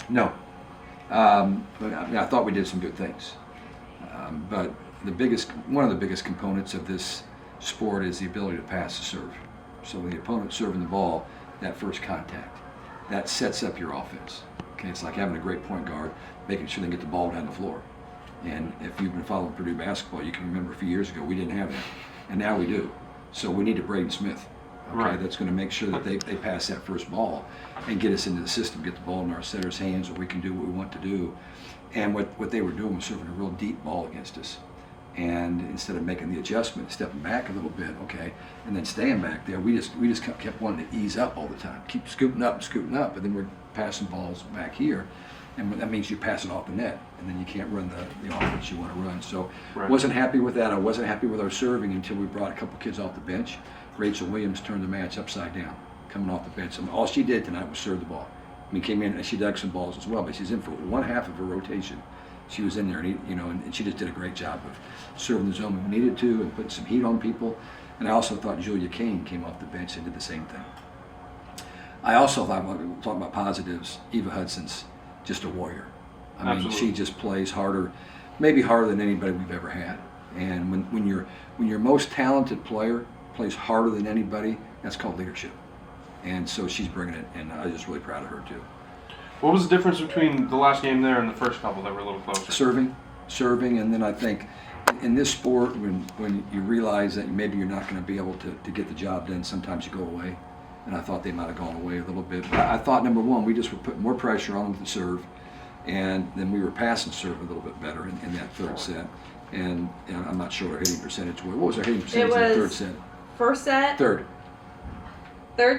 No. But I thought we did some good things. But one of the biggest components of this sport is the ability to pass the serve. So when the opponent's serving the ball, that first contact, that sets up your offense. Okay, it's like having a great point guard, making sure they get the ball down the floor. And if you've been following Purdue basketball, you can remember a few years ago we didn't have that, and now we do. So we need a Braden Smith. Okay, right. That's going to make sure that they pass that first ball and get us into the system, get the ball in our setter's hands, where we can do what we want to do. And what they were doing was serving a real deep ball against us. And instead of making the adjustment, stepping back a little bit, okay, and then staying back there, we just kept wanting to ease up all the time, keep scooting up, and then we're passing balls back here, and that means you pass it off the net, and then you can't run the offense you want to run. So right. Wasn't happy with that. I wasn't happy with our serving until we brought a couple kids off the bench. Rachel Williams turned the match upside down, coming off the bench, and all she did tonight was serve the ball. I mean, came in and she dug some balls as well, but she's in for one half of her rotation. She was in there, and she just did a great job of serving the zone when we needed to and putting some heat on people. And I also thought Julia Kane came off the bench and did the same thing. I also thought, talking about positives, Eva Hudson's just a warrior. I mean, Absolutely. she just plays harder, maybe harder than anybody we've ever had. And when your most talented player plays harder than anybody, that's called leadership. And so she's bringing it, and I'm just really proud of her too. What was the difference between the last game there and the first couple that were a little closer? Serving, and then I think in this sport, when you realize that maybe you're not going to be able to get the job done, sometimes you go away. And I thought they might have gone away a little bit. But I thought, number one, we just were putting more pressure on them with the serve, and then we were passing serve a little bit better in that third set. And I'm not sure what our hitting percentage was. What was our hitting percentage in the third set? First set. Third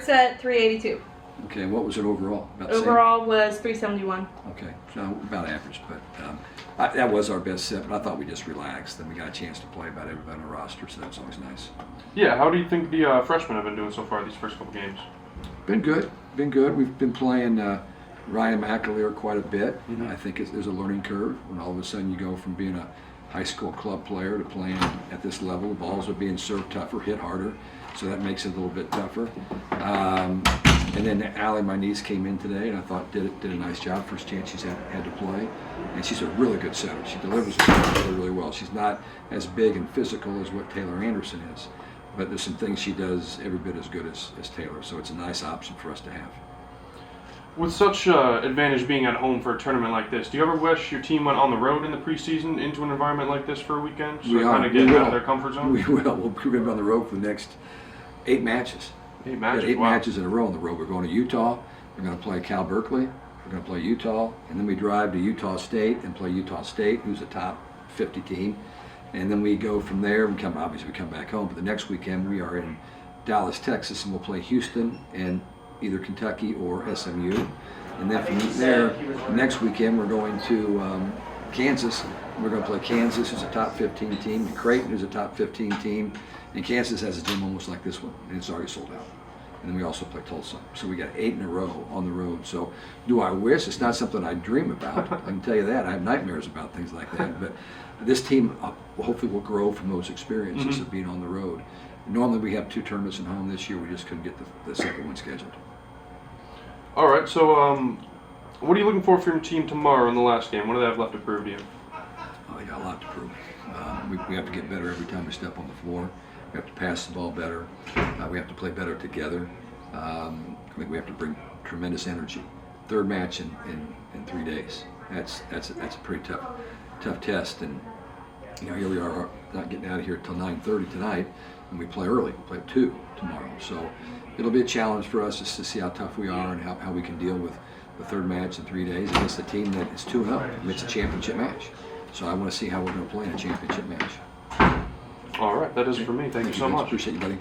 set, 382. Okay, and what was it overall? About the same? Overall was 371. Okay, so about average, but that was our best set, but I thought we just relaxed, and we got a chance to play about everybody on the roster, so that's always nice. Yeah, how do you think the freshmen have been doing so far these first couple games? Been good. We've been playing Ryan McAleer quite a bit. Mm-hmm. I think there's a learning curve when all of a sudden you go from being a high school club player to playing at this level. The balls are being served tougher, hit harder, so that makes it a little bit tougher. And then Allie, my niece, came in today, and I thought did a nice job. First chance she's had to play, and she's a really good setter. She delivers the ball really, really well. She's not as big and physical as what Taylor Anderson is, but there's some things she does every bit as good as Taylor. So it's a nice option for us to have. With such advantage being at home for a tournament like this, do you ever wish your team went on the road in the preseason into an environment like this for a weekend? So kind of get out of their comfort zone? We will. We're going to be on the road for the next 8 matches. 8 matches. Eight wow. matches in a row on the road. We're going to Utah. We're going to play Cal Berkeley. We're going to play Utah, and then we drive to Utah State and play Utah State, who's a top 50 team, and then we go from there. We come back home. But the next weekend we are in Dallas, Texas, and we'll play Houston and either Kentucky or SMU. And then from there, the next weekend we're going to Kansas. We're going to play Kansas, who's a top 15 team, and Creighton, who's a top 15 team. And Kansas has a gym almost like this one, and it's already sold out. And then we also play Tulsa. So we got 8 in a row on the road. So do I wish? It's not something I dream about. I can tell you that. I have nightmares about things like that. But this team hopefully will grow from those experiences of being on the road. Normally we have 2 tournaments at home. This year we just couldn't get the second one scheduled. All right, so what are you looking for from your team tomorrow in the last game? What do they have left to prove to you? Oh, they got a lot to prove. We have to get better every time we step on the floor. We have to pass the ball better. We have to play better together. I think we have to bring tremendous energy. Third match in 3 days. That's a pretty tough test. And here we are not getting out of here till 9:30 tonight, and we play early. We play at 2 tomorrow. So it'll be a challenge for us just to see how tough we are and how we can deal with the third match in 3 days against a team that is 2-0. It's a championship match. So I want to see how we're going to play in a championship match. All right, that is it for me. Thank you so much. Appreciate you, buddy.